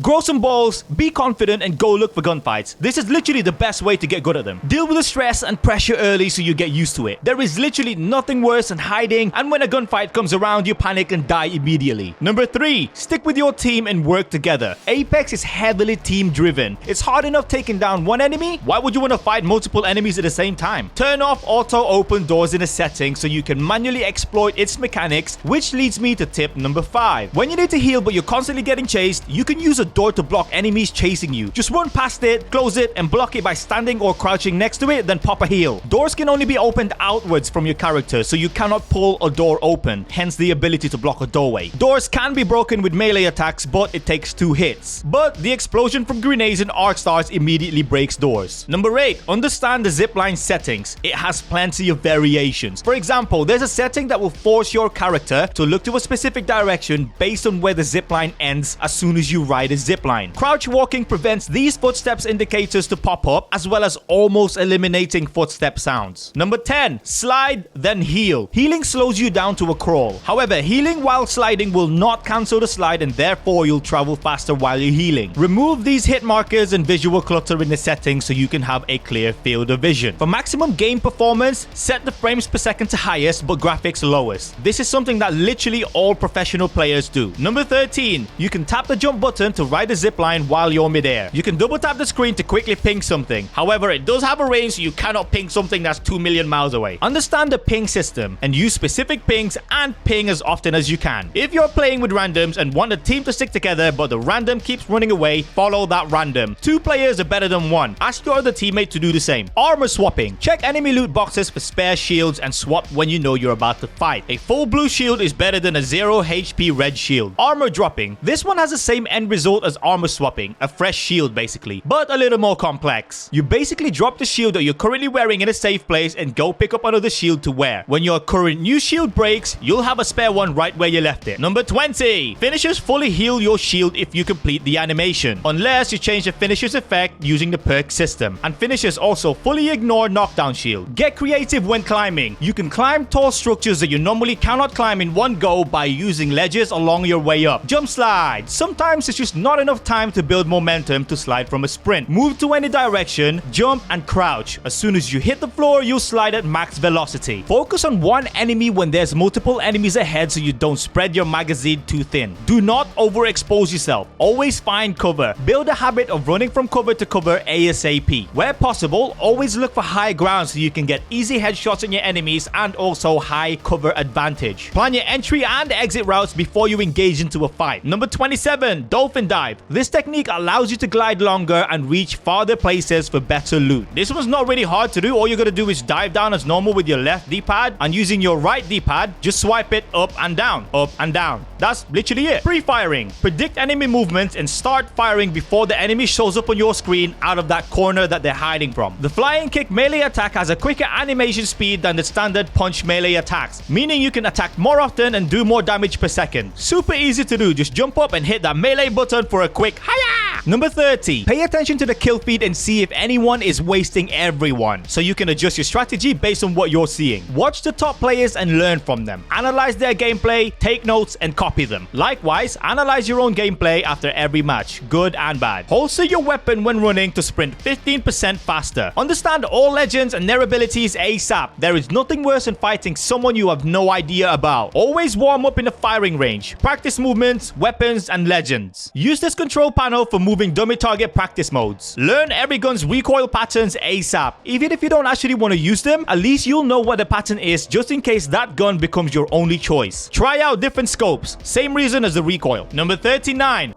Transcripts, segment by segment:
Grow some balls, be confident, and go look for gunfights. This is literally the best way to get good at them. Deal with the stress and pressure early so you get used to it. There is literally nothing worse than hiding, and when a gunfight comes around, you panic and die immediately. Number 3, stick with your team and work together. Apex is heavily team driven. It's hard enough taking down one enemy. Why would you want to fight multiple enemies at the same time? Turnoff Auto open doors in a setting so you can manually exploit its mechanics, which leads me to tip number 5. When you need to heal but you're constantly getting chased, you can use a door to block enemies chasing you. Just run past it, close it, and block it by standing or crouching next to it, then pop a heal. Doors can only be opened outwards from your character, so you cannot pull a door open, hence the ability to block a doorway. Doors can be broken with melee attacks, but it takes 2 hits. But the explosion from grenades and arc stars immediately breaks doors. Number 8, understand the Zipline settings. It has plenty of variations. For example, there's a setting that will force your character to look to a specific direction based on where the zipline ends as soon as you ride a zipline. Crouch walking prevents these footsteps indicators to pop up, as well as almost eliminating footstep sounds. Number 10, slide then heal. Healing slows you down to a crawl. However, healing while sliding will not cancel the slide, and therefore you'll travel faster while you're healing. Remove these hit markers and visual clutter in the settings so you can have a clear field of vision. For maximum game performance, set the frames per second to highest but graphics lowest. This is something that literally all professional players do. Number 13, you can tap the jump button to ride a zipline while you're midair. You can double tap the screen to quickly ping something. However, it does have a range, so you cannot ping something that's 2 million miles away. Understand the ping system and use specific pings and ping as often as you can. If you're playing with randoms and want a team to stick together but the random keeps running away, follow that random. 2 players are better than 1. Ask your other teammate to do the same. Armor swapping. Check enemy loot boxes for spare shields and swap when you know you're about to fight. A full blue shield is better than a 0 HP red shield. Armor dropping. This one has the same end result as armor swapping, a fresh shield basically, but a little more complex. You basically drop the shield that you're currently wearing in a safe place and go pick up another shield to wear. When your current new shield breaks, you'll have a spare one right where you left it. Number 20. Finishers fully heal your shield if you complete the animation, unless you change the finisher's effect using the perk system. And finishers also fully ignore knockdown shield. Get creative when climbing. You can climb tall structures that you normally cannot climb in one go by using ledges along your way up. Jump slide. Sometimes it's just not enough time to build momentum to slide from a sprint. Move to any direction, jump and crouch. As soon as you hit the floor, you'll slide at max velocity. Focus on one enemy when there's multiple enemies ahead so you don't spread your magazine too thin. Do not overexpose yourself. Always find cover. Build a habit of running from cover to cover ASAP. Where possible, always look for high ground so you can get easy headshots on your enemies and also high cover advantage. Plan your entry and exit routes before you engage into a fight. Number 27, Dolphin Dive. This technique allows you to glide longer and reach farther places for better loot. This one's not really hard to do. All you gotta do is dive down as normal with your left D-pad, and using your right D-pad, just swipe it up and down, up and down. That's literally it. Pre-firing. Predict enemy movements and start firing before the enemy shows up on your screen out of that corner that they're hiding from. The flying kick melee attack has a quicker animation speed than the standard punch melee attacks, meaning you can attack more often and do more damage per second. Super easy to do. Just jump up and hit that melee button for a quick hiya! Number 30. Pay attention to the kill feed and see if anyone is wasting everyone, so you can adjust your strategy based on what you're seeing. Watch the top players and learn from them. Analyze their gameplay, take notes, and copy them. Likewise, analyze your own gameplay after every match, good and bad. Holster your weapon when running to sprint 15% faster. Understand all legends and their abilities ASAP. There is nothing worse than fighting someone you have no idea about. Always warm up in the firing range. Practice movements, weapons, and legends. Use this control panel for moving dummy target practice modes. Learn every gun's recoil patterns ASAP. Even if you don't actually want to use them, at least you'll know what the pattern is just in case that gun becomes your only choice. Try out different scopes. Same reason as the recoil. Number 39.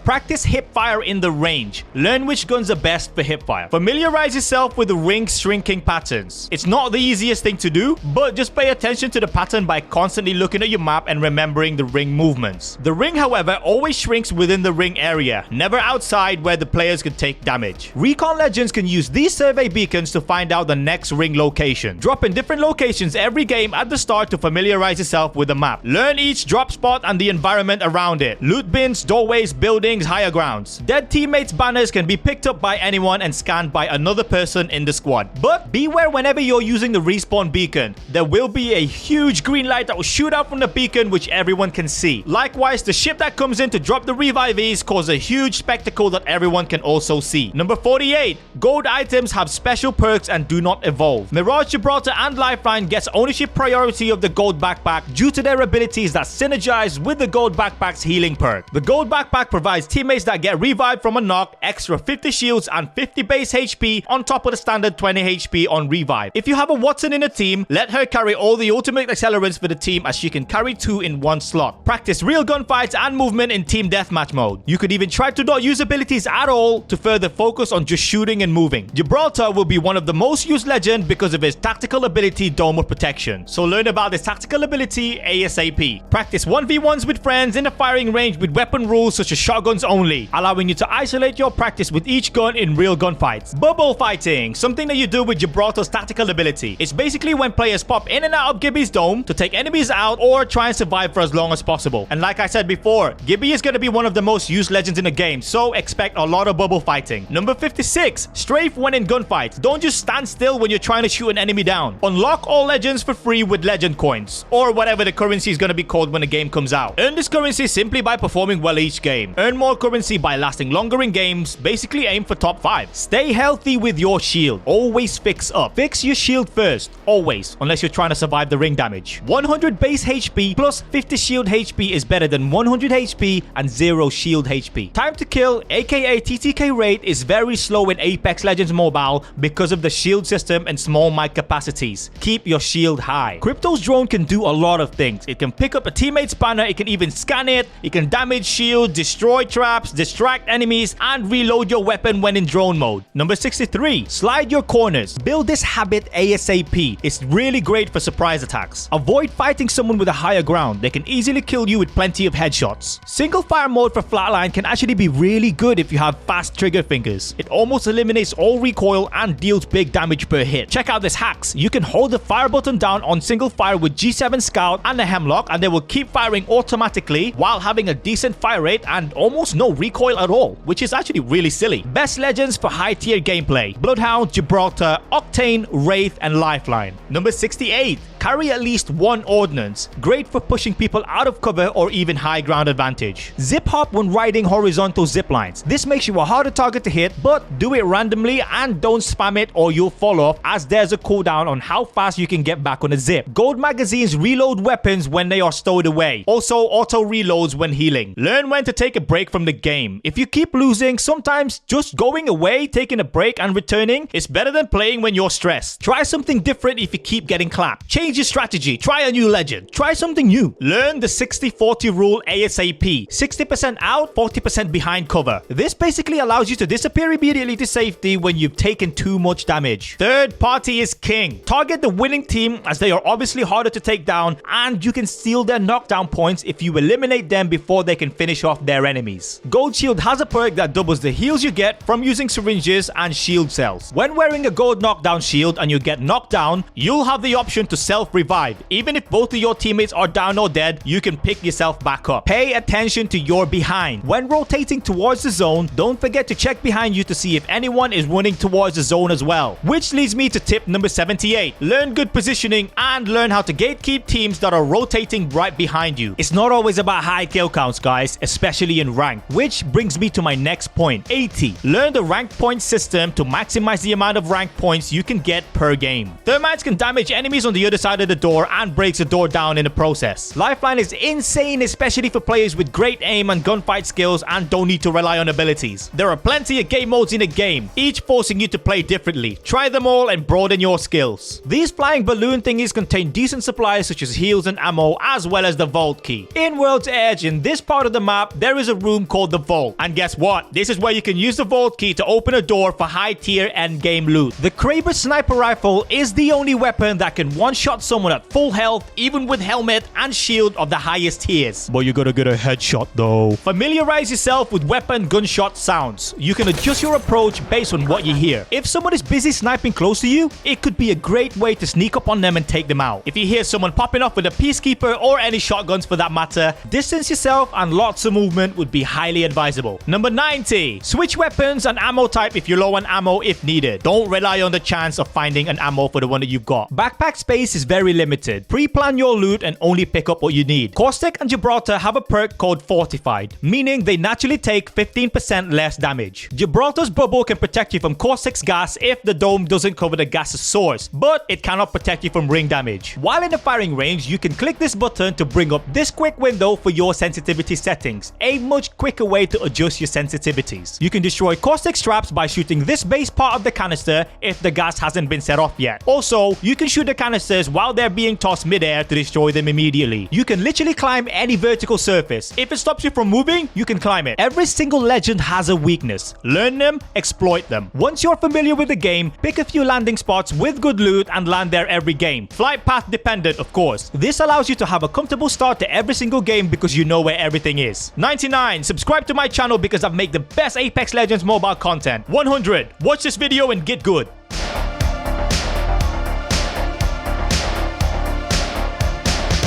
Practice hipfire in the range. Learn which guns are best for hipfire. Familiarize yourself with the ring shrinking patterns. It's not the easiest thing to do, but just pay attention to the pattern by constantly looking at your map and remembering the ring movements. The ring, however, always shrinks within the ring area, never outside where the players can take damage. Recon legends can use these survey beacons to find out the next ring location. Drop in different locations every game at the start to familiarize yourself with the map. Learn each drop spot and the environment around it. Loot bins, doorways, buildings, things higher grounds. Dead teammates' banners can be picked up by anyone and scanned by another person in the squad. But beware whenever you're using the respawn beacon. There will be a huge green light that will shoot out from the beacon which everyone can see. Likewise, the ship that comes in to drop the revivees cause a huge spectacle that everyone can also see. Number 48. Gold items have special perks and do not evolve. Mirage, Gibraltar and Lifeline gets ownership priority of the gold backpack due to their abilities that synergize with the gold backpack's healing perk. The gold backpack provides teammates that get revived from a knock extra 50 shields and 50 base HP on top of the standard 20 HP on revive. If you have a Watson in a team, let her carry all the ultimate accelerants for the team as she can carry 2 in one slot. Practice real gunfights and movement in team deathmatch mode. You could even try to not use abilities at all to further focus on just shooting and moving. Gibraltar will be one of the most used legend because of his tactical ability Dome of Protection. So learn about his tactical ability ASAP. Practice 1v1s with friends in the firing range with weapon rules such as shotguns only, allowing you to isolate your practice with each gun in real gunfights. Bubble fighting, something that you do with Gibraltar's tactical ability. It's basically when players pop in and out of Gibby's dome to take enemies out or try and survive for as long as possible. And like I said before, Gibby is going to be one of the most used legends in the game, so expect a lot of bubble fighting. Number 56. Strafe when in gunfights. Don't just stand still when you're trying to shoot an enemy down. Unlock all legends for free with legend coins, or whatever the currency is going to be called when the game comes out. Earn this currency simply by performing well each game. Earn more currency by lasting longer in games. Basically aim for top 5. Stay healthy with your shield. Always fix up. Fix your shield first. Always. Unless you're trying to survive the ring damage. 100 base HP plus 50 shield HP is better than 100 HP and 0 shield HP. Time to kill, aka TTK rate, is very slow in Apex Legends Mobile because of the shield system and small mic capacities. Keep your shield high. Crypto's drone can do a lot of things. It can pick up a teammate's banner, it can even scan it, it can damage shield, destroy traps, distract enemies, and reload your weapon when in drone mode. Number 63. Slide your corners. Build this habit ASAP. It's really great for surprise attacks. Avoid fighting someone with a higher ground. They can easily kill you with plenty of headshots. Single fire mode for Flatline can actually be really good if you have fast trigger fingers. It almost eliminates all recoil and deals big damage per hit. Check out this hacks. You can hold the fire button down on single fire with G7 Scout and the Hemlock, and they will keep firing automatically while having a decent fire rate and almost no recoil at all, which is actually really silly. Best legends for high tier gameplay: Bloodhound, Gibraltar, Octane, Wraith, and Lifeline. Number 68. Carry at least one Ordnance. Great for pushing people out of cover or even high ground advantage. Zip hop when riding horizontal zip lines. This makes you a harder target to hit, but do it randomly and don't spam it or you'll fall off, as there's a cooldown on how fast you can get back on a zip. Gold magazines reload weapons when they are stowed away. Also auto reloads when healing. Learn when to take a break from the game. If you keep losing, sometimes just going away, taking a break and returning is better than playing when you're stressed. Try something different if you keep getting clapped. Change your strategy. Try a new legend. Try something new. Learn the 60-40 rule ASAP. 60% out, 40% behind cover. This basically allows you to disappear immediately to safety when you've taken too much damage. Third party is king. Target the winning team as they are obviously harder to take down, and you can steal their knockdown points if you eliminate them before they can finish off their enemies. Gold Shield has a perk that doubles the heals you get from using syringes and shield cells. When wearing a gold knockdown shield and you get knocked down, you'll have the option to self-revive. Even if both of your teammates are down or dead, you can pick yourself back up. Pay attention to your behind. When rotating towards the zone, don't forget to check behind you to see if anyone is running towards the zone as well. Which leads me to tip number 78. Learn good positioning and learn how to gatekeep teams that are rotating right behind you. It's not always about high kill counts, guys, especially in rank. Which brings me to my next point, 80. Learn the rank point system to maximize the amount of rank points you can get per game. Thermites can damage enemies on the other side of the door and breaks the door down in the process. Lifeline is insane, especially for players with great aim and gunfight skills and don't need to rely on abilities. There are plenty of game modes in a game, each forcing you to play differently. Try them all and broaden your skills. These flying balloon thingies contain decent supplies such as heals and ammo, as well as the vault key. In World's Edge, in this part of the map, there is a room called the vault. And guess what? This is where you can use the vault key to open a door for high tier end game loot. The Kraber sniper rifle is the only weapon that can one-shot one-shot someone at full health, even with helmet and shield of the highest tiers. But you gotta get a headshot though. Familiarize yourself with weapon gunshot sounds. You can adjust your approach based on what you hear. If someone is busy sniping close to you, it could be a great way to sneak up on them and take them out. If you hear someone popping off with a Peacekeeper or any shotguns for that matter, distance yourself and lots of movement would be highly advisable. Number 90. Switch weapons and ammo type if you're low on ammo if needed. Don't rely on the chance of finding an ammo for the one that you've got. Backpack space is very limited. Pre-plan your loot and only pick up what you need. Caustic and Gibraltar have a perk called Fortified, meaning they naturally take 15% less damage. Gibraltar's bubble can protect you from Caustic's gas if the dome doesn't cover the gas's source, but it cannot protect you from ring damage. While in the firing range, you can click this button to bring up this quick window for your sensitivity settings, a much quicker way to adjust your sensitivities. You can destroy Caustic traps by shooting this base part of the canister if the gas hasn't been set off yet. Also, you can shoot the canisters while they're being tossed mid-air to destroy them immediately. You can literally climb any vertical surface. If it stops you from moving, you can climb it. Every single legend has a weakness. Learn them, exploit them. Once you're familiar with the game, pick a few landing spots with good loot and land there every game. Flight path dependent, of course. This allows you to have a comfortable start to every single game because you know where everything is. 99. Subscribe to my channel because I've made the best Apex Legends mobile content. 100. Watch this video and get good.